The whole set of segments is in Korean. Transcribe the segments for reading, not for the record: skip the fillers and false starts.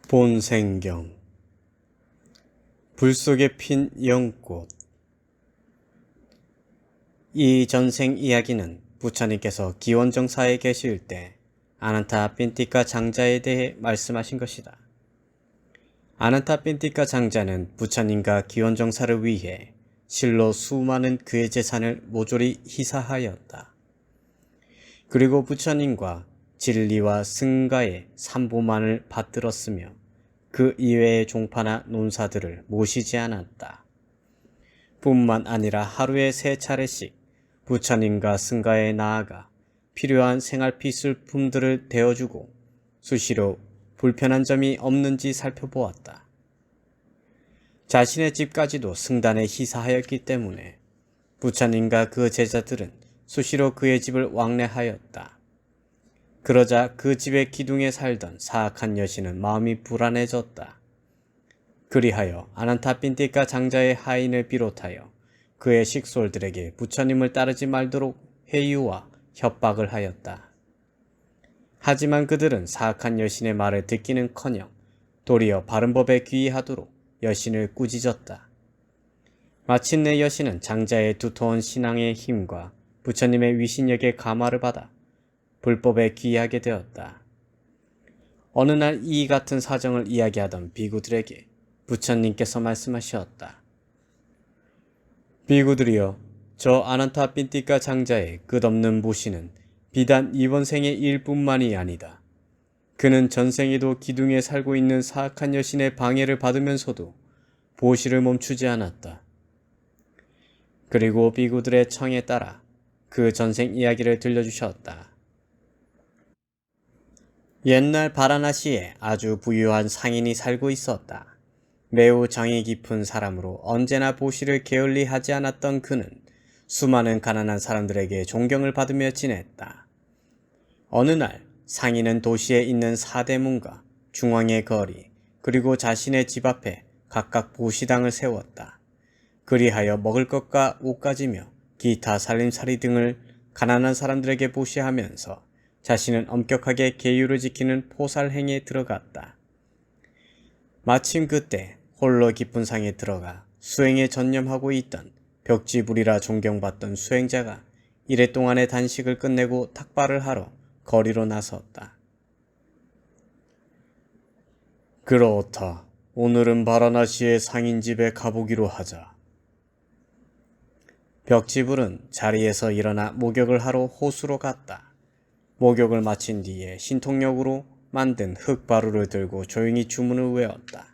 본생경. 불 속에 핀 연꽃. 이 전생 이야기는 부처님께서 기원정사에 계실 때 아난타 핀티카 장자에 대해 말씀하신 것이다. 아난타 핀티카 장자는 부처님과 기원정사를 위해 실로 수많은 그의 재산을 모조리 희사하였다. 그리고 부처님과 진리와 승가의 삼보만을 받들었으며 그 이외의 종파나 논사들을 모시지 않았다. 뿐만 아니라 하루에 3차례씩 부처님과 승가에 나아가 필요한 생활 필수품들을 대어주고 수시로 불편한 점이 없는지 살펴보았다. 자신의 집까지도 승단에 희사하였기 때문에 부처님과 그 제자들은 수시로 그의 집을 왕래하였다. 그러자 그 집의 기둥에 살던 사악한 여신은 마음이 불안해졌다. 그리하여 아난타 핀티카 장자의 하인을 비롯하여 그의 식솔들에게 부처님을 따르지 말도록 회유와 협박을 하였다. 하지만 그들은 사악한 여신의 말을 듣기는커녕 도리어 바른 법에 귀의하도록 여신을 꾸짖었다. 마침내 여신은 장자의 두터운 신앙의 힘과 부처님의 위신력의 감화를 받아 불법에 귀의하게 되었다. 어느 날 이 같은 사정을 이야기하던 비구들에게 부처님께서 말씀하셨다. 비구들이여, 저 아난타 핀티카 장자의 끝없는 보시는 비단 이번 생의 일뿐만이 아니다. 그는 전생에도 기둥에 살고 있는 사악한 여신의 방해를 받으면서도 보시를 멈추지 않았다. 그리고 비구들의 청에 따라 그 전생 이야기를 들려주셨다. 옛날 바라나시에 아주 부유한 상인이 살고 있었다. 매우 정이 깊은 사람으로 언제나 보시를 게을리하지 않았던 그는 수많은 가난한 사람들에게 존경을 받으며 지냈다. 어느 날 상인은 도시에 있는 사대문과 중앙의 거리 그리고 자신의 집 앞에 각각 보시당을 세웠다. 그리하여 먹을 것과 옷 가지며 기타 살림살이 등을 가난한 사람들에게 보시하면서 자신은 엄격하게 계율을 지키는 포살행에 들어갔다. 마침 그때 홀로 깊은 상에 들어가 수행에 전념하고 있던 벽지불이라 존경받던 수행자가 이래 동안의 단식을 끝내고 탁발을 하러 거리로 나섰다. 그렇다. 오늘은 바라나시의 상인집에 가보기로 하자. 벽지불은 자리에서 일어나 목욕을 하러 호수로 갔다. 목욕을 마친 뒤에 신통력으로 만든 흙바루를 들고 조용히 주문을 외웠다.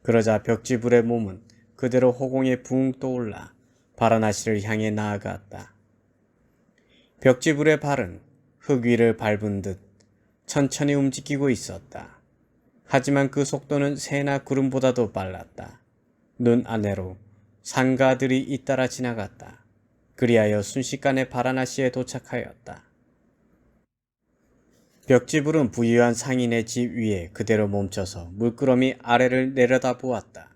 그러자 벽지불의 몸은 그대로 허공에 붕 떠올라 바라나시를 향해 나아갔다. 벽지불의 발은 흙 위를 밟은 듯 천천히 움직이고 있었다. 하지만 그 속도는 새나 구름보다도 빨랐다. 눈 아래로 상가들이 잇따라 지나갔다. 그리하여 순식간에 바라나시에 도착하였다. 벽지불은 부유한 상인의 집 위에 그대로 멈춰서 물끄러미 아래를 내려다보았다.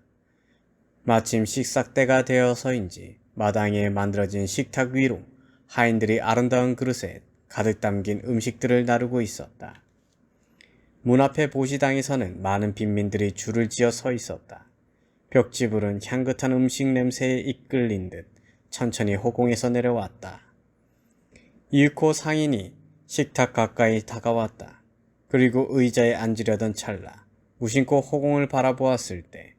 마침 식사때가 되어서인지 마당에 만들어진 식탁 위로 하인들이 아름다운 그릇에 가득 담긴 음식들을 나르고 있었다. 문 앞에 보시당에서는 많은 빈민들이 줄을 지어 서 있었다. 벽지불은 향긋한 음식 냄새에 이끌린 듯 천천히 허공에서 내려왔다. 이윽고 상인이 식탁 가까이 다가왔다. 그리고 의자에 앉으려던 찰나 무심코 허공을 바라보았을 때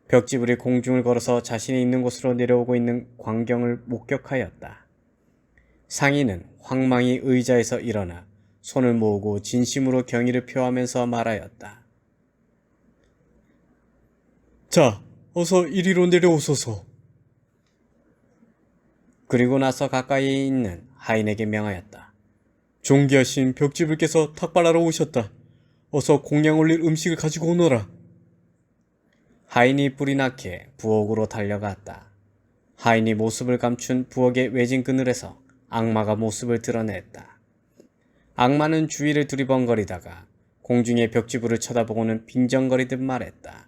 벽지불이 공중을 걸어서 자신이 있는 곳으로 내려오고 있는 광경을 목격하였다. 상인은 황망히 의자에서 일어나 손을 모으고 진심으로 경의를 표하면서 말하였다. 자, 어서 이리로 내려오소서. 그리고 나서 가까이 있는 하인에게 명하였다. 존귀하신 벽지불께서 탁발하러 오셨다. 어서 공양 올릴 음식을 가지고 오너라. 하인이 불이 나게 부엌으로 달려갔다. 하인이 모습을 감춘 부엌의 외진 그늘에서 악마가 모습을 드러냈다. 악마는 주위를 두리번거리다가 공중의 벽지불을 쳐다보고는 빈정거리듯 말했다.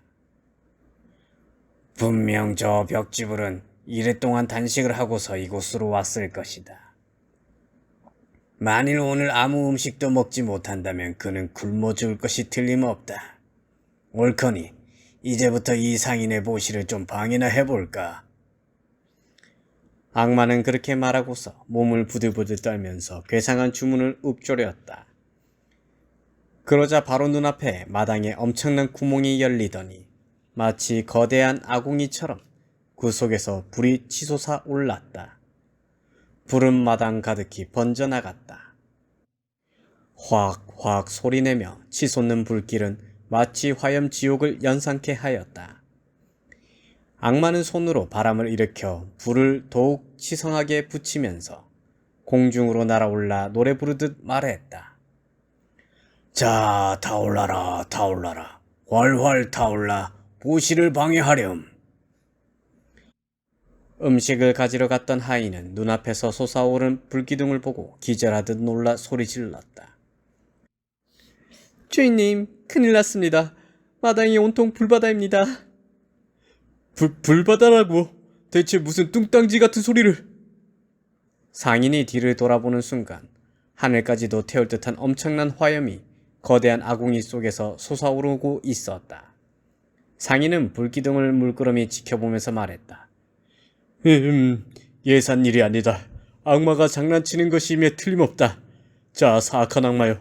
분명 저 벽지불은 이랫동안 단식을 하고서 이곳으로 왔을 것이다. 만일 오늘 아무 음식도 먹지 못한다면 그는 굶어 죽을 것이 틀림없다. 옳거니 이제부터 이 상인의 보시를 좀 방해나 해볼까? 악마는 그렇게 말하고서 몸을 부들부들 떨면서 괴상한 주문을 읊조렸다. 그러자 바로 눈앞에 마당에 엄청난 구멍이 열리더니 마치 거대한 아궁이처럼 그 속에서 불이 치솟아 올랐다. 불은 마당 가득히 번져나갔다. 확확 소리내며 치솟는 불길은 마치 화염지옥을 연상케 하였다. 악마는 손으로 바람을 일으켜 불을 더욱 치성하게 붙이면서 공중으로 날아올라 노래 부르듯 말했다. 자, 타올라라, 타올라라, 활활 타올라, 보시를 방해하렴. 음식을 가지러 갔던 하인은 눈앞에서 솟아오른 불기둥을 보고 기절하듯 놀라 소리질렀다. 주인님, 큰일 났습니다. 마당이 온통 불바다입니다. 불바다라고? 대체 무슨 뚱땅지 같은 소리를? 상인이 뒤를 돌아보는 순간 하늘까지도 태울 듯한 엄청난 화염이 거대한 아궁이 속에서 솟아오르고 있었다. 상인은 불기둥을 물끄러미 지켜보면서 말했다. 예산 일이 아니다. 악마가 장난치는 것임에 틀림없다. 자, 사악한 악마여.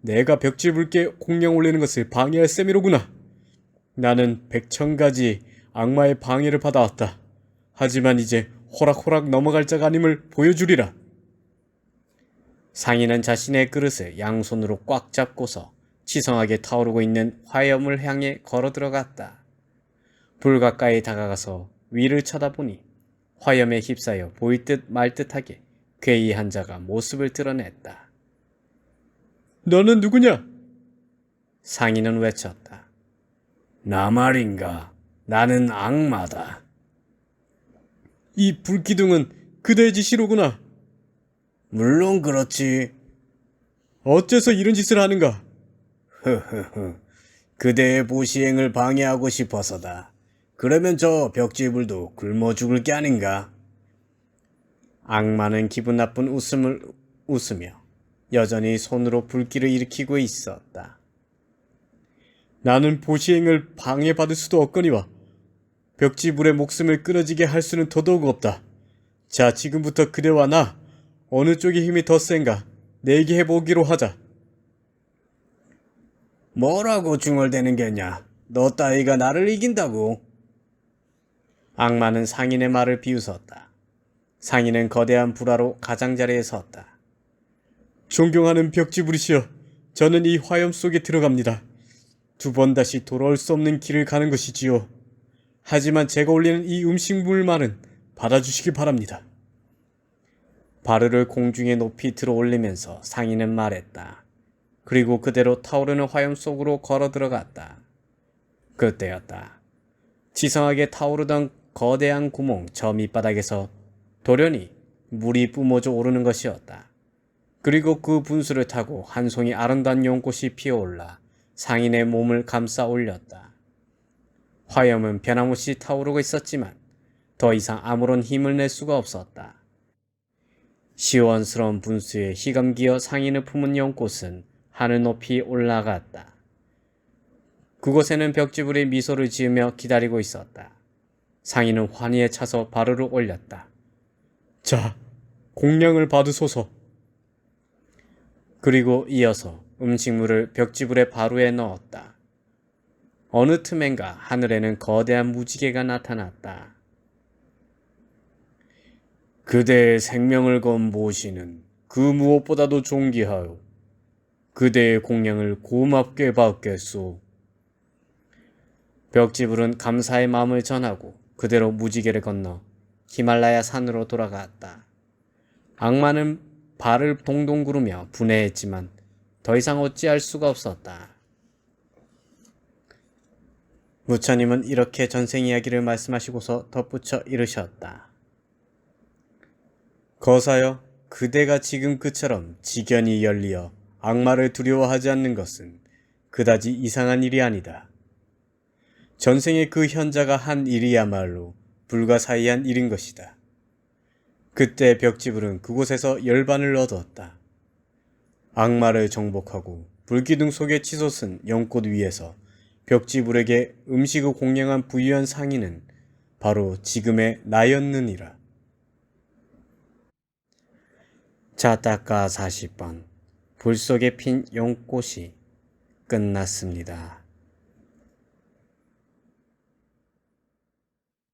내가 벽지불께 공양 올리는 것을 방해할 셈이로구나. 나는 100,000가지 악마의 방해를 받아왔다. 하지만 이제 호락호락 넘어갈 자가 아님을 보여주리라. 상인은 자신의 그릇을 양손으로 꽉 잡고서 치성하게 타오르고 있는 화염을 향해 걸어 들어갔다. 불 가까이 다가가서 위를 쳐다보니 화염에 휩싸여 보일 듯 말 듯하게 괴이한 자가 모습을 드러냈다. 너는 누구냐? 상인은 외쳤다. 나 말인가? 나는 악마다. 이 불기둥은 그대의 짓이로구나. 물론 그렇지. 어째서 이런 짓을 하는가? 흐흐흐. 그대의 보시행을 방해하고 싶어서다. 그러면 저 벽지불도 굶어 죽을 게 아닌가? 악마는 기분 나쁜 웃음을 웃으며 여전히 손으로 불길을 일으키고 있었다. 나는 보시행을 방해받을 수도 없거니와 벽지불의 목숨을 끊어지게 할 수는 더더욱 없다. 자, 지금부터 그대와 나 어느 쪽의 힘이 더 센가 내게 해보기로 하자. 뭐라고 중얼대는 게냐? 너 따위가 나를 이긴다고? 악마는 상인의 말을 비웃었다. 상인은 거대한 불화로 가장자리에 섰다. 존경하는 벽지불이시여, 저는 이 화염 속에 들어갑니다. 2번 다시 돌아올 수 없는 길을 가는 것이지요. 하지만 제가 올리는 이 음식물만은 받아주시기 바랍니다. 바르를 공중에 높이 들어 올리면서 상인은 말했다. 그리고 그대로 타오르는 화염 속으로 걸어 들어갔다. 그때였다. 지성하게 타오르던 거대한 구멍 저 밑바닥에서 돌연히 물이 뿜어져 오르는 것이었다. 그리고 그 분수를 타고 한 송이 아름다운 연꽃이 피어올라 상인의 몸을 감싸 올렸다. 화염은 변함없이 타오르고 있었지만 더 이상 아무런 힘을 낼 수가 없었다. 시원스러운 분수에 희감기어 상인을 품은 연꽃은 하늘 높이 올라갔다. 그곳에는 벽지불이 미소를 지으며 기다리고 있었다. 상인은 환희에 차서 바르르 올렸다. 자, 공양을 받으소서. 그리고 이어서 음식물을 벽지불의 바루에 넣었다. 어느 틈엔가 하늘에는 거대한 무지개가 나타났다. 그대의 생명을 건 모시는 그 무엇보다도 존귀하여 그대의 공양을 고맙게 받겠소. 벽지불은 감사의 마음을 전하고 그대로 무지개를 건너 히말라야 산으로 돌아갔다. 악마는 발을 동동 구르며 분해했지만 더 이상 어찌할 수가 없었다. 부처님은 이렇게 전생 이야기를 말씀하시고서 덧붙여 이르셨다. 거사여, 그대가 지금 그처럼 지견이 열리어 악마를 두려워하지 않는 것은 그다지 이상한 일이 아니다. 전생에 그 현자가 한 일이야말로 불가사의한 일인 것이다. 그때 벽지불은 그곳에서 열반을 얻었다. 악마를 정복하고 불기둥 속에 치솟은 연꽃 위에서 벽지불에게 음식을 공양한 부유한 상인은 바로 지금의 나였느니라. 자타카 40번 불 속에 핀 연꽃이 끝났습니다.